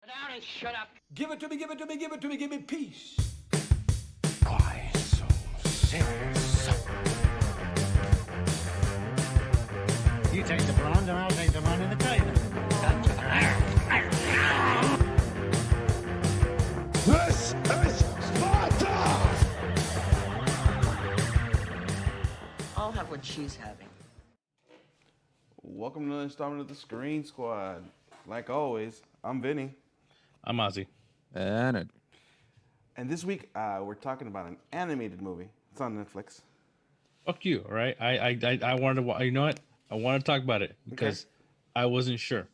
down and shut up. Give it to me, give it to me, give it to me, give me peace. Why so serious? You take the blonde and I'll take the one in the tailor. This is Sparta! I'll have what she's having. Welcome to another installment of the Screen Squad. Like always, I'm Vinny. I'm Ozzy. And And this week, we're talking about an animated movie. It's on Netflix. Fuck you, all right? I wanted to, you know what? I want to talk about it because I wasn't sure.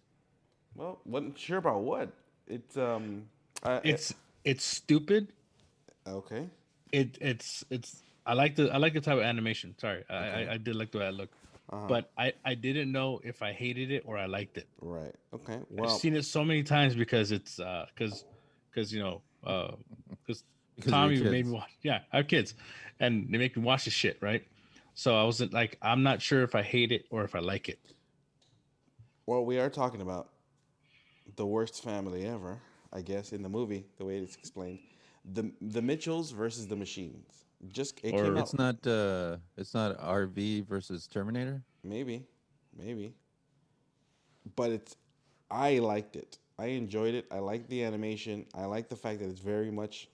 Well, wasn't sure about what. It's It's stupid. okay. It's I like the type of animation. Sorry, I did like the way I look, but I didn't know if I hated it or I liked it. Right. Okay. I've Well, seen it so many times because it's because you know because Tommy your made kids. me watch. Yeah, I have kids, and they make me watch the shit, right? So I wasn't like, I'm not sure if I hate it or if I like it. we are talking about the worst family ever, I guess, in the movie. The way it's explained, the Mitchells versus the Machines. It Or came out. it's not RV versus Terminator. Maybe. But I liked it. I enjoyed it. I liked the animation. I like the fact that it's very much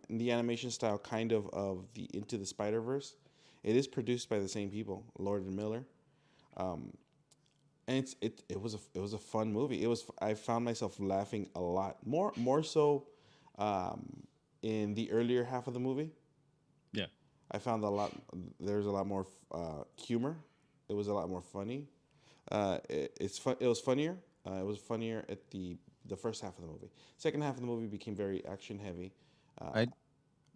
in the animation style, kind of the Into the Spider-Verse. It is produced by the same people, Lord and Miller, and it was a fun movie. I found myself laughing a lot, more so in the earlier half of the movie. Yeah. I found there's a lot more humor. It was a lot more funny. It's fun. It was funnier. It was funnier at the first half of the movie. Second half of the movie became very action heavy. But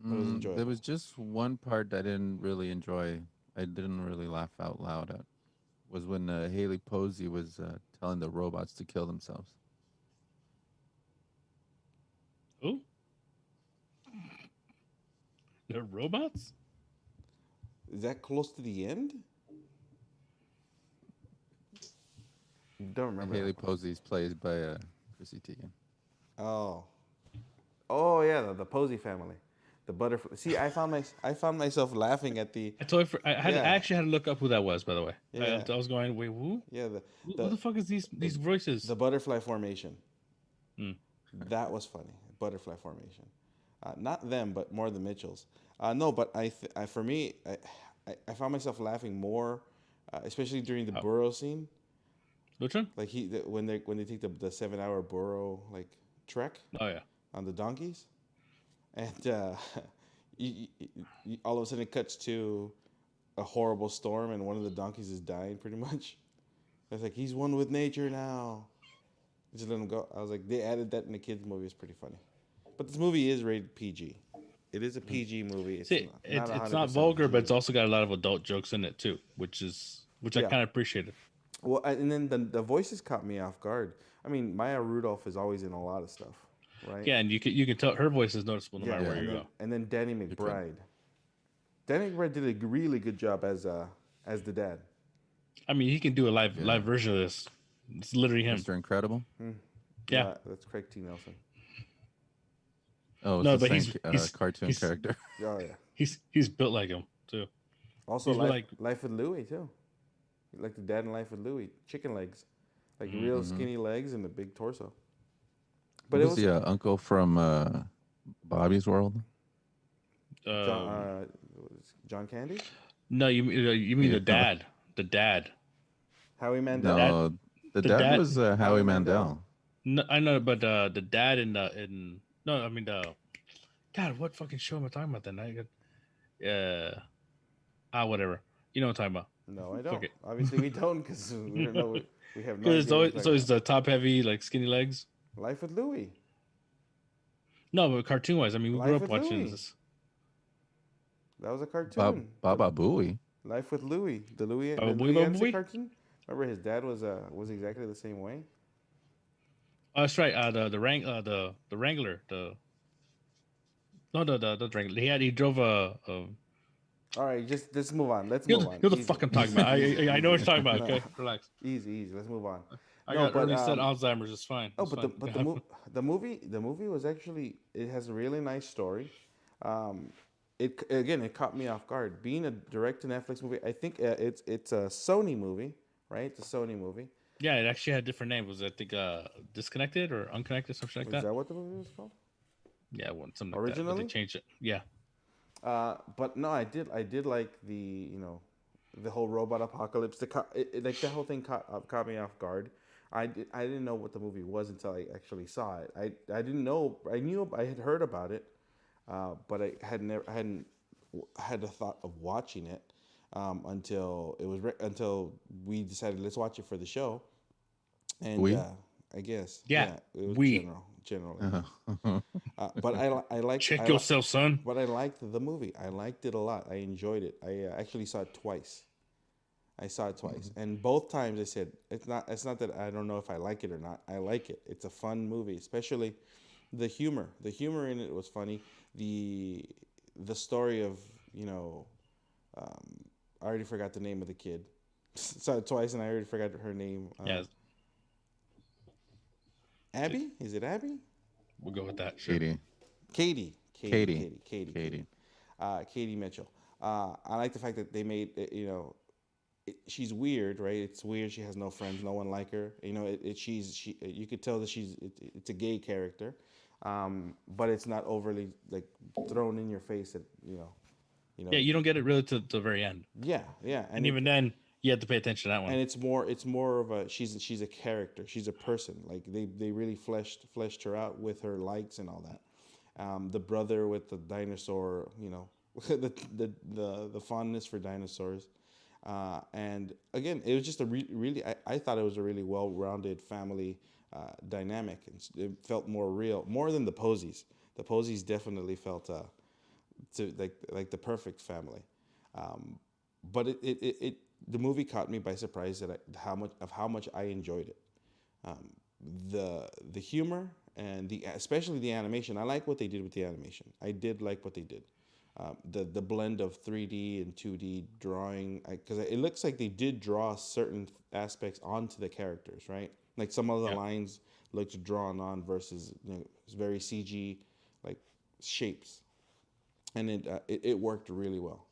it was enjoyable. There was just one part I didn't really enjoy. I didn't really laugh out loud at. Was when Haley Posey was telling the robots to kill themselves. Who? They're robots? Is that close to the end? Don't remember. Haley that. Posey's played by Chrissy Teigen. Oh yeah, the Posey family, the butterfly. See, I found myself laughing at the I actually had to look up who that was, by the way. Yeah. I was going, wait, who? yeah Who the fuck is these voices? the butterfly formation. That was funny. Butterfly formation. Not them, but more the Mitchells. No, but for me, I found myself laughing more, especially during the burrow scene. Which one? Like when they take the 7-hour burrow like trek Oh yeah. on the donkeys, and all of a sudden it cuts to a horrible storm and one of the donkeys is dying pretty much. It's like he's one with nature now. Just let him go. I was like, they added that in the kids movie. It's pretty funny, but this movie is rated PG. It is a PG movie. It's See, not it's not 100% vulgar, but PG. it's also got a lot of adult jokes in it too, which I Yeah. kind of appreciated. Well, and then the voices caught me off guard. I mean, Maya Rudolph is always in a lot of stuff, right? Yeah, and you can tell her voice is noticeable no matter where and you then, go. and then Danny McBride. Danny McBride did a really good job as the dad. I mean, he can do a live version of this. It's literally him. Mr. Incredible. Yeah. That's Craig T. Nelson. Oh, it's No, the but same he's cartoon he's- character. Oh yeah. He's built like him too. Also, He's Life with Louie too. Like the dad in Life with Louie, chicken legs, like real skinny legs and a big torso. But But it was was the uncle from Bobby's World? John Candy, No, you mean Yeah. the dad? The dad. Howie Mandel. No, the dad dad- was Howie Mandel. No, I know, but the dad in no, I mean the God, what fucking show am I talking about? Then whatever. You know what I'm talking about? No, I Fuck don't. it. Obviously, we don't because we don't know. We have no. Because idea what it's always the top heavy, like skinny legs. Life with Louie. No, but cartoon wise, I mean, we Life grew up with watching Louie. this. That was a cartoon. Baba Booey. Life with Louie. The Louie. Baba The Booey, Louie Baba Anderson Booey? cartoon. Remember, his dad was exactly the same way. Oh, that's right. The Wrangler. The Wrangler. He drove a All right, let's move on. Let's You move know, on. you know the Easy. fuck I'm talking about. I know what you're talking about. Okay, relax. Easy. Let's move on. I No, got but, early set um, Alzheimer's. It's fine. Oh, It's but fine. It can happen. the movie was actually, it has a really nice story. Um, it caught me off guard. Being a direct to Netflix movie, I think it's a Sony movie, right? It's a Sony movie. Yeah, it actually had different names. Was it, I think disconnected or unconnected, something like Is that? that what the movie was called? Yeah, something like that. But they Originally? changed it. Yeah. But no, I did like the whole robot apocalypse. Like the whole thing caught me off guard. I didn't know what the movie was until I actually saw it. I didn't know. I knew I had heard about it, but I hadn't had the thought of watching it until until we decided let's watch it for the show. And We? I guess Yeah, it was we. generally. But I liked Check yourself, son. but I liked the movie. I liked it a lot. I enjoyed it. I actually saw it twice. I saw it twice, and both times I said it's not. It's not that I don't know if I like it or not. I like it. It's a fun movie, especially the humor. The humor in it was funny. The story of I already forgot the name of the kid. Saw it twice, and I already forgot her name. Yeah, Abby? Is it Abby? we'll go with that. Sure. Katie. Katie. Katie Mitchell. I like the fact that they made she's weird, right? It's weird. She has no friends. No one like her. You could tell that it's a gay character, but it's not overly like thrown in your face that Yeah, you don't get it really to the very end. Yeah, And even then, you have to pay attention to that one. and it's more of a she's a character. She's a person. Like they really fleshed her out with her likes and all that. The brother with the dinosaur, the fondness for dinosaurs. And again, it was just really. I thought it was a really well-rounded family dynamic. It felt more real, more than the Posies. The Posies definitely felt like the perfect family. But the movie caught me by surprise that how much I enjoyed it. The humor and especially the animation. I like what they did with the animation. I did like what they did. The blend of 3D and 2D drawing, because it looks like they did draw certain aspects onto the characters, right? Like some of the lines looked drawn on versus it's very CG like shapes, and it worked really well.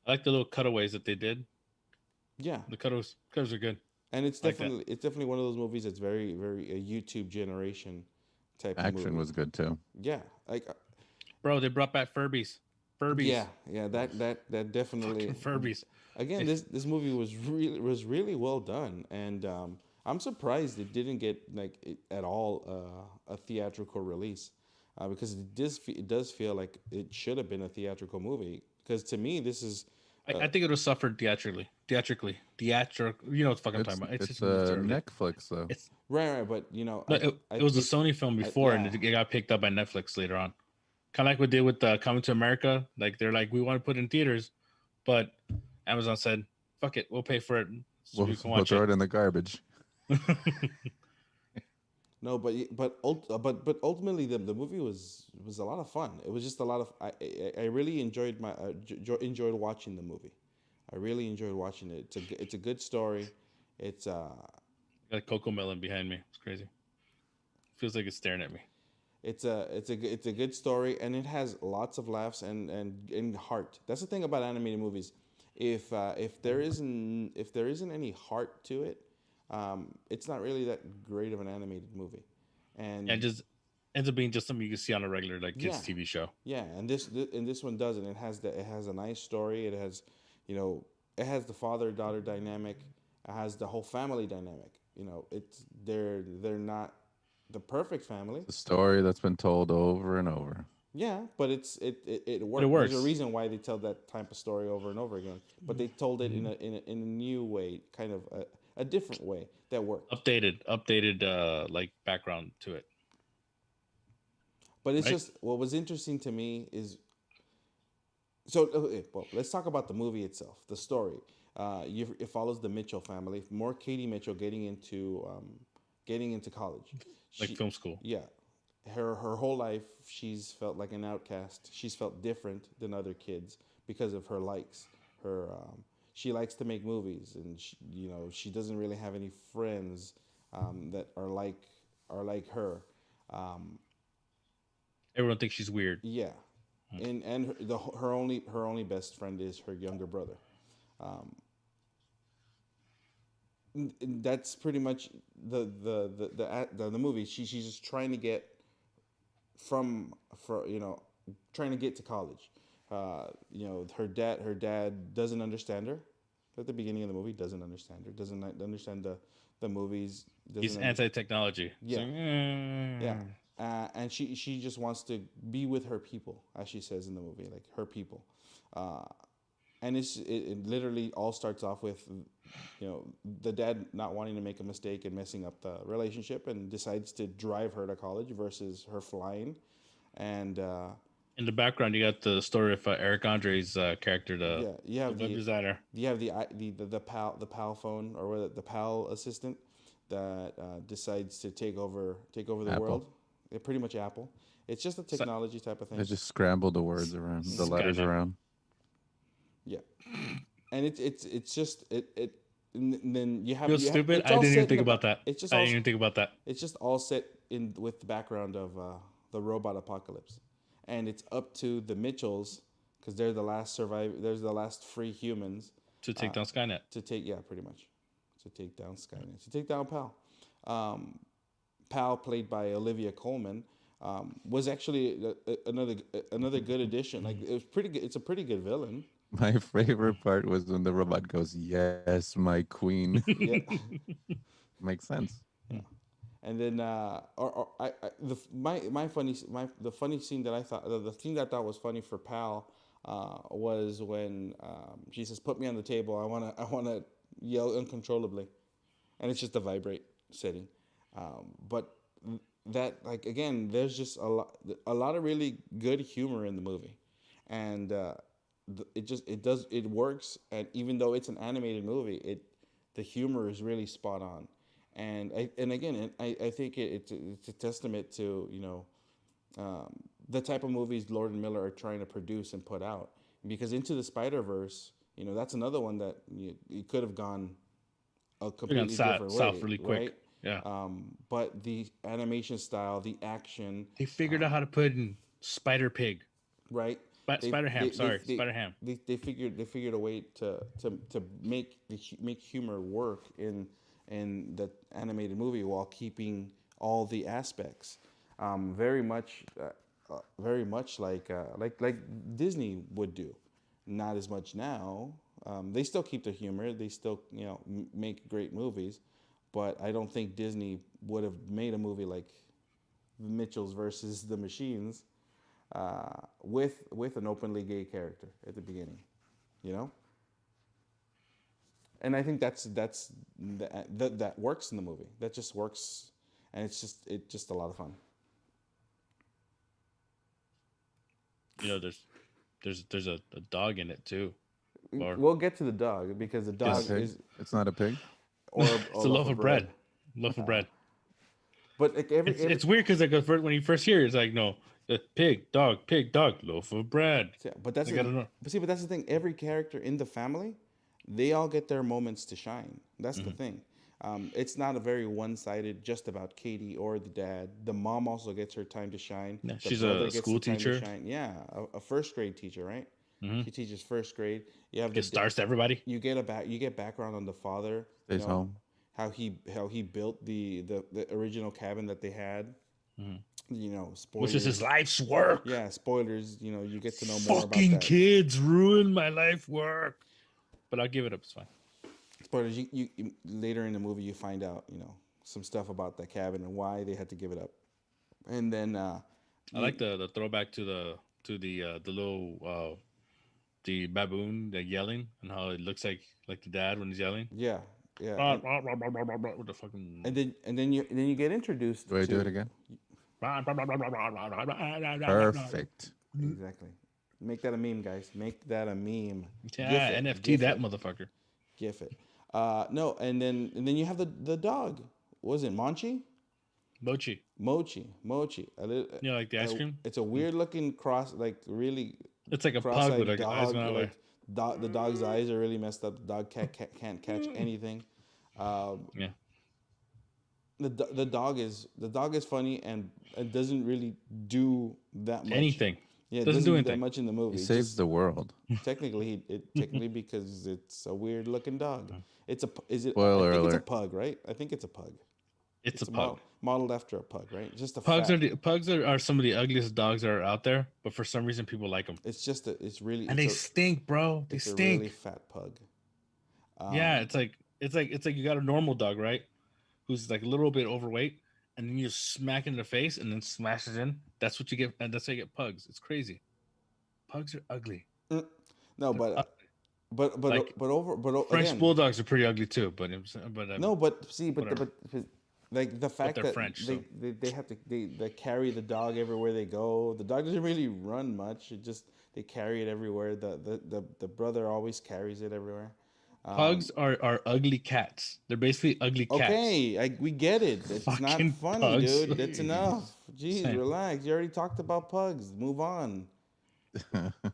I like the little cutaways that they did. Yeah, The cuttaways are good. and it's like that. definitely one of those movies that's very very a YouTube generation type of Action movie. was good too. Yeah, like Bro, they brought back Furbies. yeah, that definitely Furbies. Again, this movie was really well done, and I'm surprised it didn't get at all a theatrical release, because it does feel like it should have been a theatrical movie. Because to me, this is I think it was suffered theatrically. You know what the fuck I'm talking about. It's just early. Netflix though. It's right, but no, it was a Sony film before, and it got picked up by Netflix later on. Kind of like what they did with Coming to America. Like they're like, we want to put it in theaters, but Amazon said, "Fuck it, we'll pay for it, so you can We'll watch throw it." it in the garbage. no, but ultimately the movie was a lot of fun. It was just a lot of I really enjoyed enjoyed watching the movie. I really enjoyed watching it. It's a good story. It's Got a cocoa melon behind me. It's crazy. Feels like it's staring at me. It's a good story, and it has lots of laughs and heart. That's the thing about animated movies. If there isn't any heart to it, it's not really that great of an animated movie. And And just ends up being just something you can see on a regular kids TV show. yeah, and this one doesn't. It has a nice story. It has it has the father-daughter dynamic. It has the whole family dynamic. They're not the perfect family. The story that's been told over and over. Yeah, but it works. It works. There's a reason why they tell that type of story over and over again. But they told it in a new way, kind of a different way that worked. Updated like background to it. But it's Right. just what was interesting to me is. So okay, well, let's talk about the movie itself, the story. It follows the Mitchell family, more Katie Mitchell getting into college, Like film school. Yeah, her whole life she's felt like an outcast. She's felt different than other kids because of her likes. She likes to make movies, and she doesn't really have any friends. that are like her. Everyone thinks she's weird. Yeah, and her only best friend is her younger brother. That's pretty much the movie. She's just trying to get trying to get to college. Her dad doesn't understand her at the beginning of the movie. Doesn't understand her. Doesn't understand the movies. He's anti-technology. Yeah. So, Yeah. And she just wants to be with her people, as she says in the movie, like her people. And it literally all starts off with, the dad not wanting to make a mistake and messing up the relationship, and decides to drive her to college versus her flying. And in the background, you got the story of Eric Andre's character, you have the web designer. You have the PAL phone, or the PAL assistant that decides to take over the Apple. world. Pretty much Apple. It's just a technology type of thing. I just scrambled the words around, the letters Skynet. around. Yeah, and it's just it. And then you have. Feel stupid. It's I all didn't set even in think the- about that. It's just I all, didn't even think about that. It's just all set in with the background of the robot apocalypse, and it's up to the Mitchells, because they're the last There's the last free humans To take down Skynet. pretty much to take down Skynet, to take down Pal. Pal, played by Olivia Colman, was actually another good addition. Like, it was pretty good. It's a pretty good villain. My favorite part was when the robot goes, "Yes, my queen." Yeah. Makes sense. And then, the funny scene that I thought, the thing that I thought was funny for Pal, was when she says, "Put me on the table. I wanna yell uncontrollably," and it's just a vibrate setting. But that, like, again, there's just a lot of really good humor in the movie, and it works. And even though it's an animated movie, the humor is really spot on. And I think it's a testament to the type of movies Lord and Miller are trying to produce and put out. Because Into the Spider-Verse, that's another one that you could have gone a completely different way, south really quick. right? Yeah. But the animation style, the action, They figured out how to put in Spider Pig. right? Spider Ham. Spider Ham. They figured a way to make humor work in the animated movie while keeping all the aspects. Very much like Disney would do. Not as much now. They still keep the humor. They still make great movies, but I don't think Disney would have made a movie like The Mitchells versus the Machines with an openly gay character at the beginning, And I think that works in the movie. That just works, and it's just a lot of fun. There's a dog in it too. Or We'll get to the dog, because the dog Pig? is It's not a pig. it's a loaf of bread. Loaf of bread. But like It's weird because when you first hear it, it's like, no, pig, dog, loaf of bread. yeah, but that's Like, I don't know. but that's the thing. Every character in the family, they all get their moments to shine. That's the thing. It's not a very one-sided, just about Katie or the dad. The mom also gets her time to shine. Yeah, The she's brother a gets school the time to teacher. shine. Yeah, a first grade teacher, right? She teaches first grade. You have It starts to everybody. You get background on the father. Stays home. How he built the original cabin that they had. Spoilers. Which is his life's work. Yeah, spoilers. You get to know more about Fucking that. kids ruined my life work. But I'll give it up. It's fine. Spoilers. You later in the movie you find out some stuff about that cabin and why they had to give it up, and then I like the throwback to the little the baboon, the yelling, and how it looks like the dad when he's yelling. yeah With the fucking and then you get introduced. Do I to, do it again? Perfect. Exactly. Make that a meme, guys. Make that a meme. Yeah, GIF it, NFT GIF that it, motherfucker. GIF it. No, and then you have the dog. What was it Mochi? Mochi. Mochi. Like the ice cream? It's a weird looking cross, like really It's like a pug cross-eyed with like eyes going away. The dog's eyes are really messed up. The dog can't catch anything. Yeah. the dog is funny and doesn't really do that much. Anything. Yeah, it Doesn't do that anything. much in the movie. He It saves just- the world. technically because it's a weird looking dog. It's a is it? Spoiler I think alert. it's a pug, right? I think it's a pug. It's a mo- pug. modeled after a pug, right? Just a Pugs fat, are some of the ugliest dogs that are out there, but for some reason people like them. it's really And it's they stink, bro. They it's a stink. really fat pug. Yeah, it's like you got a normal dog, right? Who's like a little bit overweight, and then you just smack it in the face and then smash it in. That's what you get, and that's how you get pugs. It's crazy. Pugs are ugly. No, but Like, French again, bulldogs are pretty ugly too, but no, but see, whatever. but like the fact they're that French, they have to they carry the dog everywhere they go. The dog doesn't really run much. It just they carry it everywhere. The brother always carries it everywhere. Pugs are ugly cats. They're basically ugly cats. Okay, we get it. It's not Fucking funny, pugs. dude. That's enough. Jeez, Same. relax. You already talked about pugs. Move on.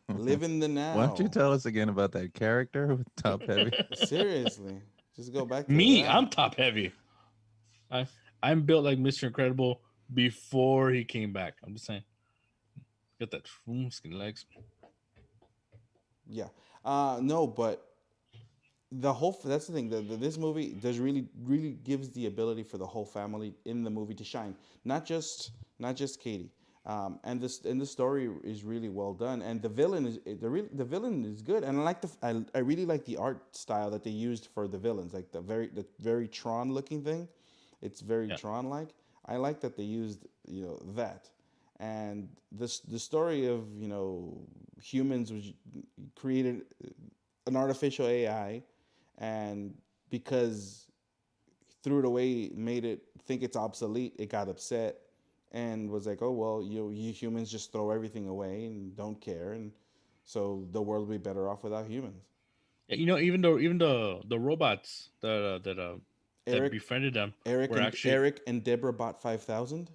Live in the now. Why don't you tell us again about that character with Top Heavy? Seriously, just go back to Me, that. I'm top heavy. I'm built like Mr. Incredible before he came back. I'm just saying. Got that skinny legs. Yeah. No, but that's the thing. This movie does really gives the ability for the whole family in the movie to shine. Not just Katie. And the story is really well done. And the villain is good. And I really like the art style that they used for the villains, like the very Tron looking thing. It's very Tron like. I like that they used that. And the story of humans was created an artificial AI, and because threw it away, made it think it's obsolete, it got upset and was like, oh well, you humans just throw everything away and don't care, and so the world will be better off without humans. Even the robots that Eric befriended them Eric were and actually Eric and Deborah Bot 5000.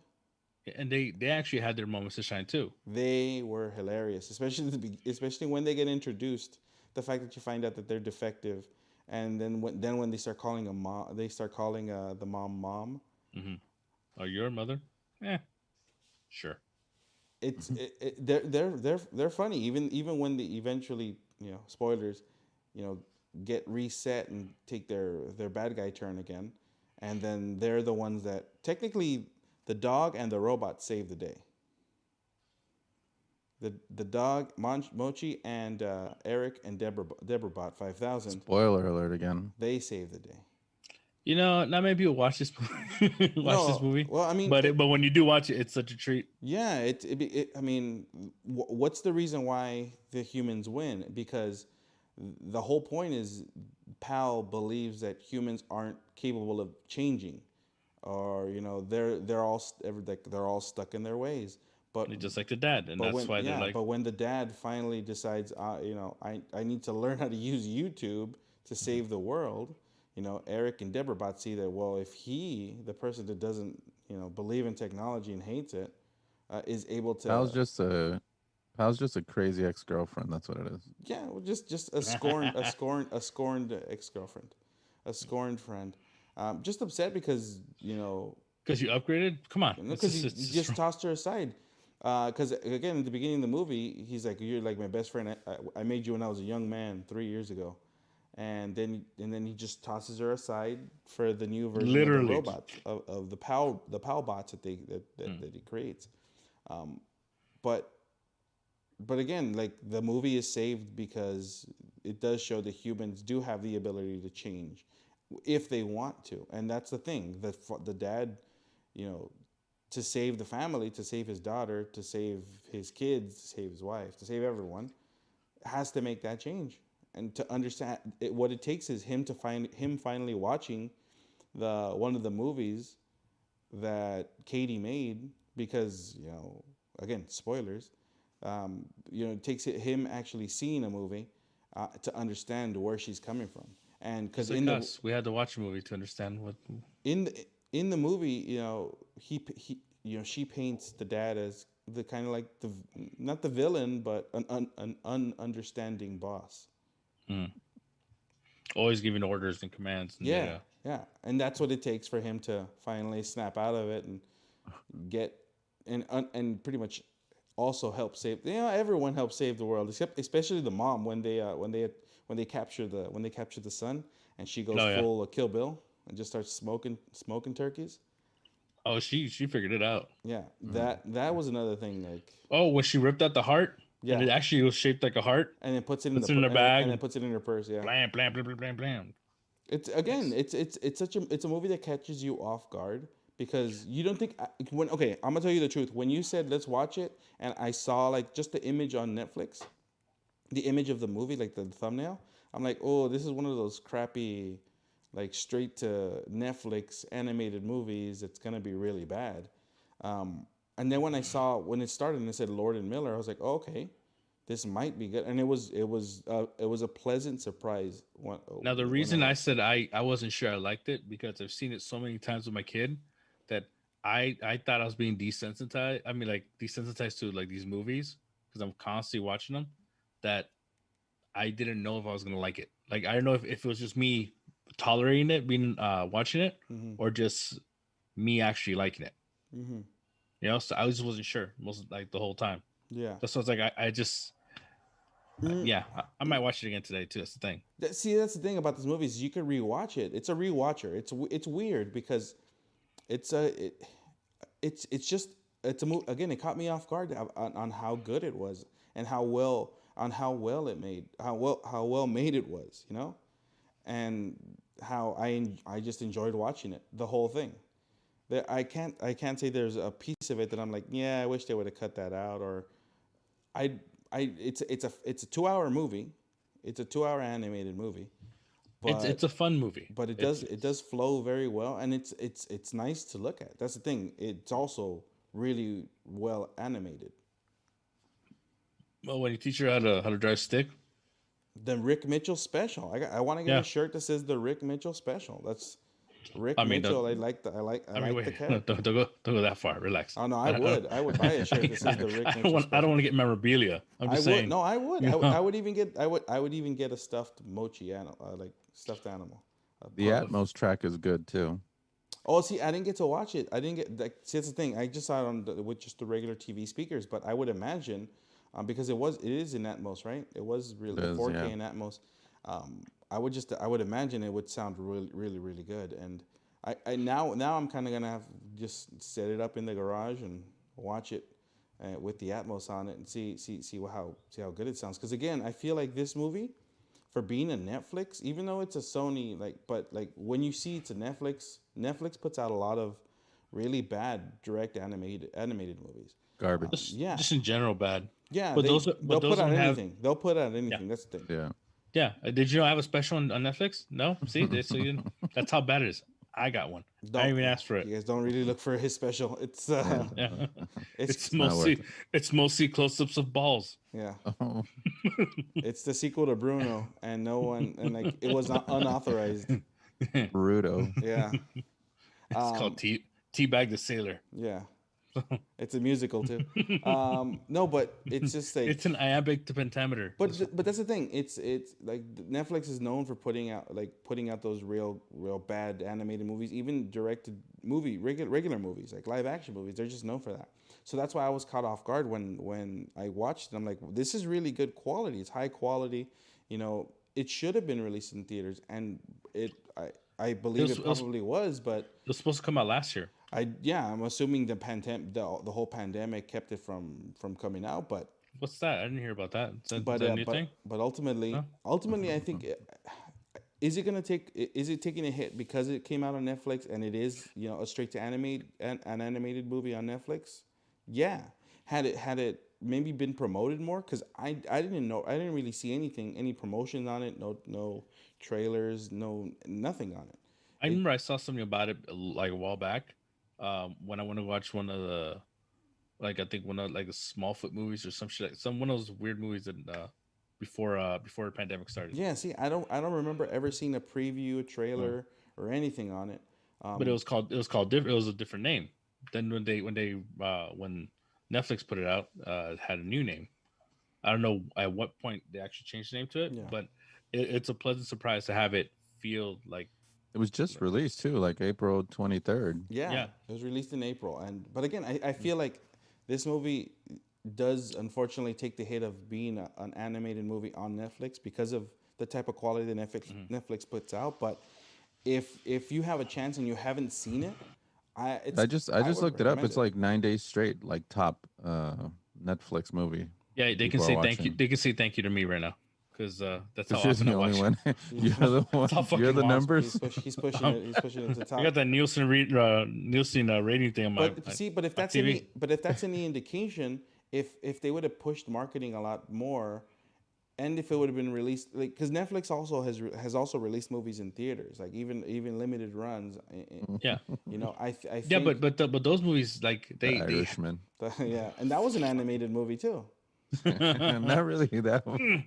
and they actually had their moments to shine too. They were hilarious, especially when they get introduced. The fact that you find out that they're defective, and then when they start calling the mom. Oh, your mother? Yeah, sure. It's they're funny even when they eventually spoilers get reset and take their bad guy turn again, and then they're the ones that technically the dog and the robot save the day. The dog Mochi and Eric and Deborah Bot 5000. Spoiler alert again. They save the day. Not many people watch this movie. This movie. Well, I mean, but when you do watch it, it's such a treat. Yeah, I mean, what's the reason why the humans win? Because the whole point is Pal believes that humans aren't capable of changing, or they're all stuck in their ways. But Just like the dad, and that's why they're like. But when the dad finally decides, I need to learn how to use YouTube to save the world. Eric and Deborah Bot see that, well, if the person that doesn't, believe in technology and hates it, is able to. Pal's just a crazy ex-girlfriend. That's what it is. Yeah, well, just a scorned ex-girlfriend, a scorned friend, just upset because Because you upgraded? Come on. because you just tossed her aside. Because again, at the beginning of the movie, he's like, "You're like my best friend. I made you when I was a young man 3 years ago," and then he just tosses her aside for the new version of the robots of the Pal bots that he creates. But again, like the movie is saved because it does show that humans do have the ability to change if they want to, and that's the thing. The dad, to save the family, to save his daughter, to save his kids, to save his wife, to save everyone, has to make that change. And to understand what it takes is him finally watching one of the movies that Katie made, because again, spoilers. It takes him actually seeing a movie to understand where she's coming from, and because we had to watch a movie to understand what. In the movie, she paints the dad as the kind of like not the villain, but an ununderstanding boss. Always giving orders and commands. And Yeah, and that's what it takes for him to finally snap out of it and get and pretty much also help save. Everyone helps save the world, except especially the mom when they capture the son and she goes full Kill Bill and just starts smoking turkeys. Oh, she figured it out. Yeah, that was another thing. Like, oh, when she ripped out the heart, and it actually was shaped like a heart, and then puts it in her bag, and then puts it in her purse. Yeah, blam blam blam blam blam blam. It's a movie that catches you off guard because you don't think I'm gonna tell you the truth. When you said let's watch it, and I saw like just the image on Netflix, the image of the movie, like the thumbnail, I'm like, oh, this is one of those crappy, like straight to Netflix animated movies. It's gonna be really bad. And then when it started and it said Lord and Miller, I was like, oh, okay, this might be good. And it was a pleasant surprise. Now the reason I said I wasn't sure I liked it because I've seen it so many times with my kid that I thought I was being desensitized. I mean, like desensitized to like these movies because I'm constantly watching them. That I didn't know if I was gonna like it. Like I don't know if it was just me tolerating it, being watching it, or just me actually liking it. Mm-hmm. You know, so I just wasn't sure most like the whole time. Yeah, that's what I was like. I just I might watch it again today too. That's the thing. That's the thing about this movie is you can rewatch it. It's a rewatcher. It's weird because it's a movie. Again, it caught me off guard on how good it was and how well made it was. You know, and how I just enjoyed watching it, the whole thing. I can't say there's a piece of it that I'm like, yeah, I wish they would have cut that out, or it's a 2-hour movie. It's a 2-hour animated movie. But it's a fun movie. But it does flow very well, and it's nice to look at. That's the thing. It's also really well animated. Well, when you teach her how to drive stick. The Rick Mitchell special. I want to get a shirt that says the Rick Mitchell special. That's Rick Mitchell. I like the character. Don't go that far. Relax. Oh no, I would buy a shirt that says the Rick Mitchell special. I don't want to get memorabilia. I'm just saying. No, I would. I would even get. I would even get a stuffed mochi animal, like stuffed animal. The Atmos track is good too. Oh, see, I didn't get to watch it. I didn't get. Like, see, that's the thing. I just saw it with just the regular TV speakers. But I would imagine, because it is in Atmos, right? It was really 4K in Atmos. I would imagine it would sound really, really, really good. And now I'm kind of gonna have to just set it up in the garage and watch it with the Atmos on it and see how good it sounds. Because again, I feel like this movie, for being a Netflix, even though it's a Sony, but when you see it's a Netflix puts out a lot of really bad direct animated movies. Garbage. Just in general bad. Yeah, but they'll put out anything. They'll put out anything. Yeah. That's the thing. Yeah. Yeah. Did you know I have a special on Netflix? No. See, so that's how bad it is. I got one. I didn't even ask for it. You guys don't really look for his special. It's it's mostly close-ups of balls. Yeah. It's the sequel to Bruno, and no one it was unauthorized. Bruto. Yeah. It's called Teabag the Sailor. Yeah. It's a musical too. No, but it's just like it's an iambic pentameter. But that's the thing. It's like Netflix is known for putting out those real bad animated movies, even regular movies, like live action movies. They're just known for that. So that's why I was caught off guard when I watched it. I'm like, this is really good quality. It's high quality. You know, it should have been released in theaters, and I believe it probably was, but it was supposed to come out last year. I'm assuming the whole pandemic kept it from coming out, but what's that? I didn't hear about that. Is that a new thing? But ultimately, I think is it taking a hit because it came out on Netflix and it is, you know, a straight to an animated movie on Netflix? Yeah. Had it maybe been promoted more, because I didn't really see any promotion on it, no trailers, nothing on it. I remember I saw something about it like a while back. When I went to watch one of the, I think one of the Smallfoot movies or some shit, one of those weird movies that before the pandemic started. Yeah, see, I don't remember ever seeing a preview, a trailer, or anything on it. But it was a different name. Then when Netflix put it out, it had a new name. I don't know at what point they actually changed the name to it, but it's a pleasant surprise to have it feel like It was just released too, like April 23rd. Yeah, Yeah. it was released in April, but again, I feel like this movie does unfortunately take the hit of being an animated movie on Netflix because of the type of quality that Netflix puts out. But if you have a chance and you haven't seen it, I just would looked it up. recommend It's like 9 days straight, like top Netflix movie. yeah, they can People say are thank you. watching. They can say thank you to me right now because that's how But you're often I the only watch. one. You're the one. how fucking You're the long. numbers. He's pushing it. He's pushing it to the top. I got that Nielsen rating thing on my. But see, but if my that's TV. any indication, if they would have pushed marketing a lot more, and if it would have been released, like because Netflix also has also released movies in theaters, like even limited runs. Yeah, You know, I think, yeah, but those movies like The they Irishman. yeah, and that was an animated movie too. Not really that one.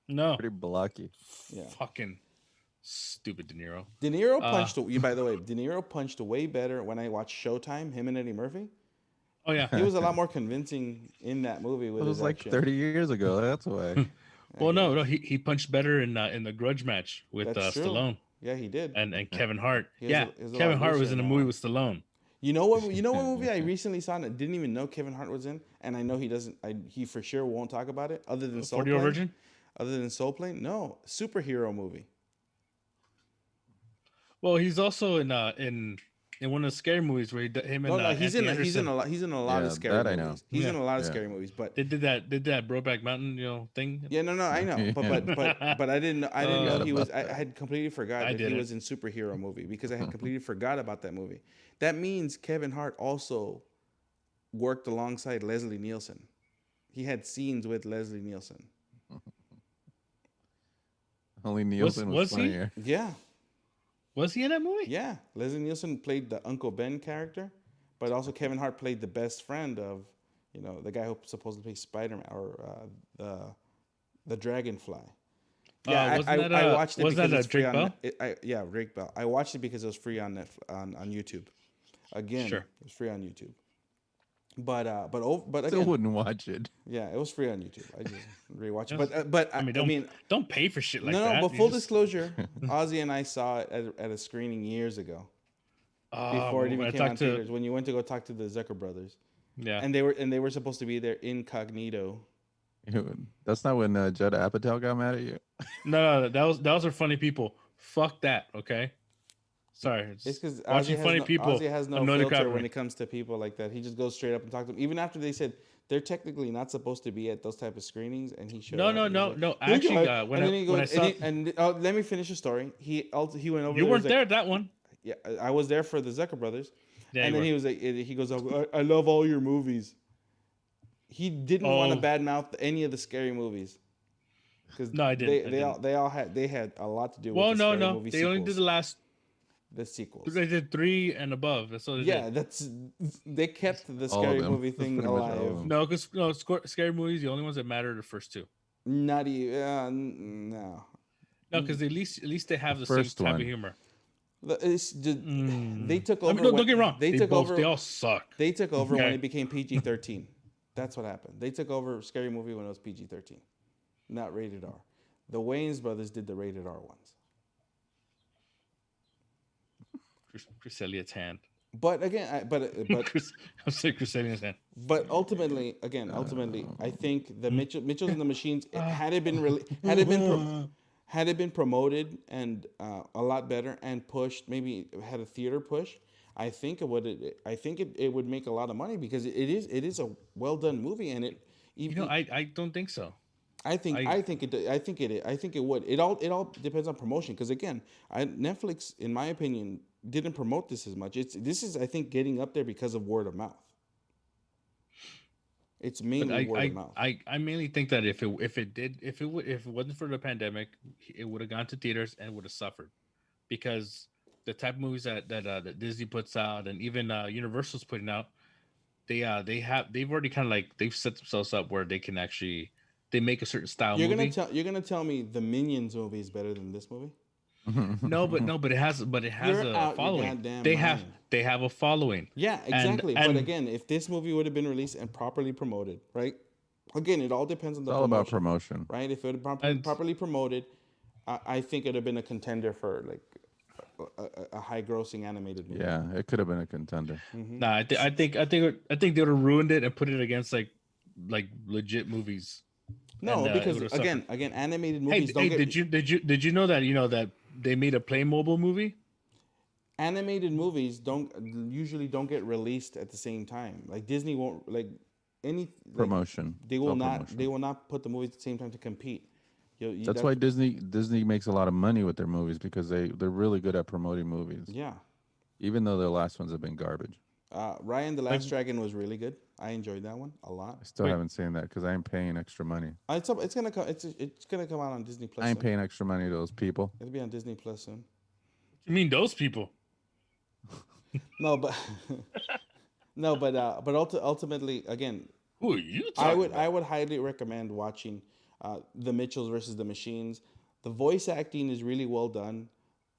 no Pretty blocky. Yeah. fucking stupid De Niro. De Niro punched. By the way, De Niro punched way better when I watched Showtime. Him and Eddie Murphy. Oh yeah. He was a lot more convincing in that movie with It was his like action. 30 years ago. That's why. Well, no, he punched better in the Grudge match with That's true. Stallone Yeah, he did. and Kevin Hart. He has Yeah, he has a Kevin lot Hart was looser in a now. movie with Stallone. You know what? You know what movie I recently saw and I didn't even know Kevin Hart was in, and I know he doesn't. He for sure won't talk about it. Other than Soul 40-Year-Old Plane. Virgin. Other than Soul Plane, no superhero movie. Well, he's also in one of the scary movies where him and No, he's in Anthony a Anderson, he's in a lot Yeah, of scary that I movies. know. He's in Yeah. a lot of Yeah. scary movies, but They did that Brokeback Mountain thing. yeah, no, I know, but I didn't know Forgot he was. about I had completely forgot I that he didn't. was in superhero movie because I had completely forgot about that movie. That means Kevin Hart also worked alongside Leslie Nielsen. He had scenes with Leslie Nielsen. Only Nielsen was was he? funnier. Yeah, Was he in that movie? yeah. Leslie Nielsen played the Uncle Ben character, but also Kevin Hart played the best friend of, the guy who supposedly plays Spider-Man or the Dragonfly. Yeah, wasn't I that, watched it wasn't because that it's free Drake on. Bell? Yeah, Drake Bell. I watched it because it was free on on YouTube. Again, Sure. it was free on YouTube. But Still again, wouldn't watch it. yeah, it was free on YouTube. I just rewatched it. But I mean, don't pay for shit like no, that. but You full just- disclosure, Ozzy and I saw it at a screening years ago before it when even I came on talked to- theaters. When you went to go talk to the Zucker brothers, Yeah. and they were supposed to be there incognito. That's not when Judd Apatow got mad at you. No, those are funny people. Fuck that, okay? Sorry. It's because watching funny people Ozzy has no annoy the crap filter out of when me. it comes to people like that. He just goes straight up and talks to them, even after they said they're technically not supposed to be at those type of screenings, and he showed No, up. no, and no, he's like, no. "Hey, Actually, guys," when and then he goes, I saw, let me finish the story. He went over. you there, he was weren't like, there at that one. Yeah, I was there for the Zucker brothers, Yeah, and you then he were. was like, he goes, I love all your movies. He didn't want to Oh. badmouth any of the scary movies. Because No, I didn't. I They all had a lot to do Well, with the no, scary no. movie They only did the sequels. they did 3 and above. That's all they Yeah, did. they kept the All of scary them. movie thing Pretty much all of alive. them. No, because scary movies, the only ones that matter are the first 2. Not even no. No, because at least they have the same First type one. of humor. It's just, they took I over. mean, don't when- get me wrong. They They took both, over. They all suck. They took over when Okay. it became PG-13. That's what happened. They took over Scary Movie when it was PG-13, not rated R. The Wayans brothers did the rated R ones. Chris Elliott's hand. But again, I'm saying Chris Elliott's hand. but ultimately, I think the Mitchells and the Machines had it been promoted and a lot better and pushed, maybe had a theater push. I think it would make a lot of money because it is a well done movie and it. I don't think so. I think it would. It all depends on promotion because again, Netflix, in my opinion, didn't promote this as much. This is I think getting up there because of word of mouth. It's mainly word of mouth. I mainly think that if it wasn't for the pandemic, it would have gone to theaters and would have suffered, because the type of movies that Disney puts out and even Universal's putting out, they've already kind of like they've set themselves up where they can actually they make a certain style You're movie. gonna tell me the Minions movie is better than this movie? No, but it has You're a out your following. goddamn They mind. have a following. Yeah, exactly. But and- again, if this movie would have been released and properly promoted, right? again, it all depends on the It's all about promotion, promotion. right? If it had And- properly promoted, I think it'd have been a contender for like a high-grossing animated movie. Yeah, it could have been a contender. Nah, I think they would have ruined it and put it against like legit movies. No, And, because it would've again, animated Hey, movies don't get did you know that they made a Playmobil movie? animated movies usually don't get released at the same time. Like Disney won't like Promotion. They It's will all not. promotion. They will not put the movies at the same time to compete. That's why Disney makes a lot of money with their movies because they're really good at promoting movies, Yeah. even though their last ones have been garbage. Ryan the Last Dragon was really good. I enjoyed that one a lot. I still haven't seen that because I ain't paying extra money. It's gonna come. It's gonna come out on Disney Plus. I ain't soon. paying extra money to those people. It'll be on Disney Plus soon. You mean those people? No, but ultimately, again, Who are you? I would highly recommend watching The Mitchells versus the Machines. The voice acting is really well done.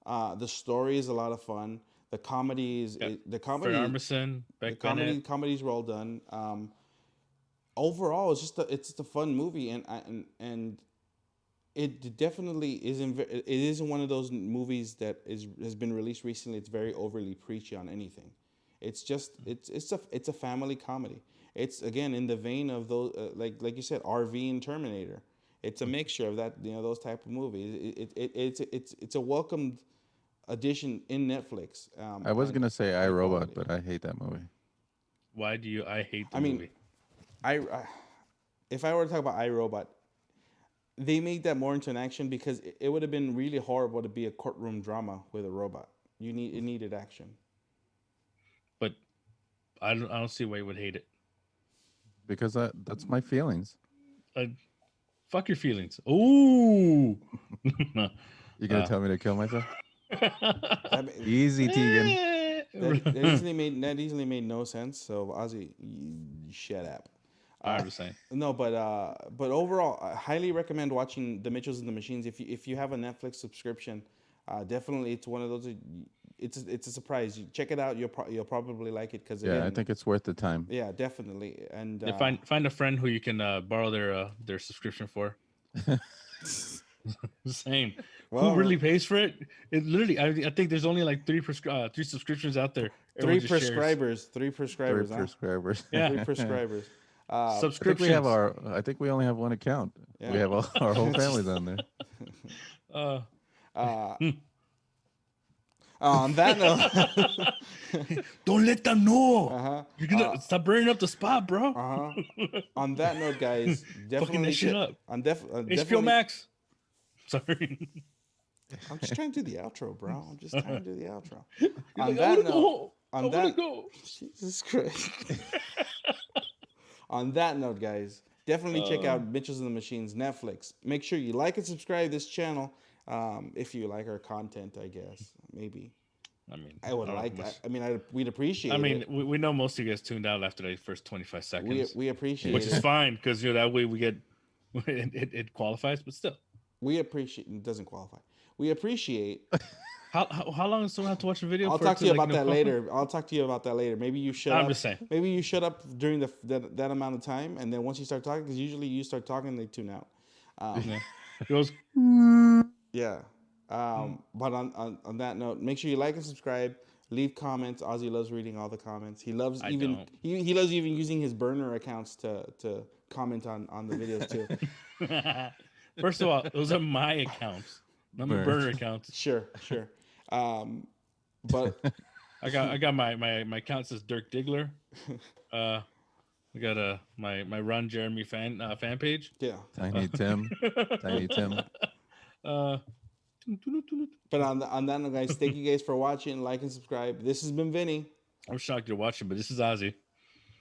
The story is a lot of fun. The comedy is Fred Armisen, Beck Bennett. Comedy is well done. Overall, it's just a fun movie, and it definitely isn't. It isn't one of those movies that has been released recently. It's very overly preachy on anything. It's just it's a family comedy. It's again in the vein of those like you said, RV and Terminator. It's a mixture of that, those type of movies. It's a welcomed addition in Netflix. I was gonna say iRobot, quality. but I hate that movie. Why do you? I hate the I mean, movie. If I were to talk about iRobot, they made that more into an action because it would have been really horrible to be a courtroom drama with a robot. It needed action. But I don't see why you would hate it. Because that's my feelings. Fuck your feelings. Ooh. You gonna tell me to kill myself? That, Easy, Tegan. that easily made no sense. So Ozzy, you shut up. I'm just saying. No, but overall, I highly recommend watching The Mitchells and the Machines. If you have a Netflix subscription, definitely it's one of those. It's a surprise. You check it out. You'll probably like it because Yeah, I think it's worth the time. Yeah, definitely. And Find a friend who you can borrow their subscription for. Same. Well, Who really pays for it? It literally, I think there's only like three subscriptions out there. three Everyone just shares. prescribers. Three Three prescribers. Huh? prescribers. Yeah. Three prescribers. I think Subscriptions. we have I think we only have one account. Yeah. We have our whole families on there. On that note, Don't let them know. uh-huh. You're gonna stop burning up the spot, bro. On that note, guys, definitely that shit up. HBO HBO Max. Sorry. I'm just trying to do the outro, bro. I'm just trying to do the outro. On I that wanna note, go. on I wanna that, go. Jesus Christ. On that note, guys, definitely check out Mitchells and the Machines Netflix. Make sure you like and subscribe this channel if you like our content. I guess maybe I mean, I would don't know like. how much- We'd appreciate. I mean, it. we know most of you guys tuned out after the first 25 seconds, we appreciate which it. is fine because that way we get it qualifies. But still, We appreciate. It doesn't qualify. We appreciate. how long does someone have to watch a video? I'll for it talk to you about that qualify? later. I'll talk to you about that later. Maybe you shut up. I'm just saying. Maybe you shut up during that amount of time, and then once you start talking, because usually you start talking, they tune out. Yeah. It goes. Yeah. But on that note, make sure you like and subscribe. Leave comments. Ozzy loves reading all the comments. He loves I even don't. he loves even using his burner accounts to comment on the videos too. First of all, those are my accounts, not my burner accounts. Sure. But I got my account says Dirk Diggler. I got my Run Jeremy fan page. yeah. Tiny Tim. But on that note, guys, thank you guys for watching. Like and subscribe. This has been Vinny. I'm shocked you're watching, but this is Ozzy.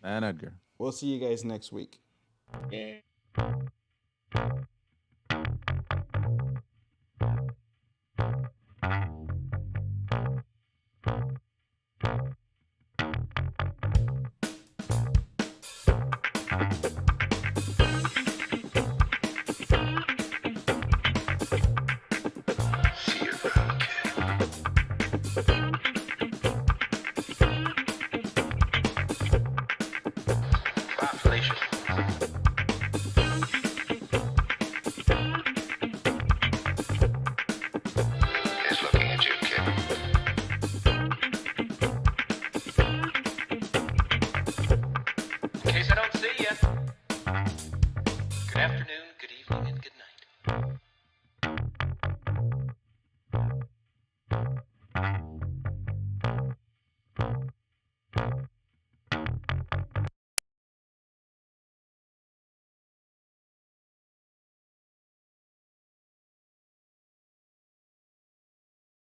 And Edgar. We'll see you guys next week. Yeah. See you around, kid.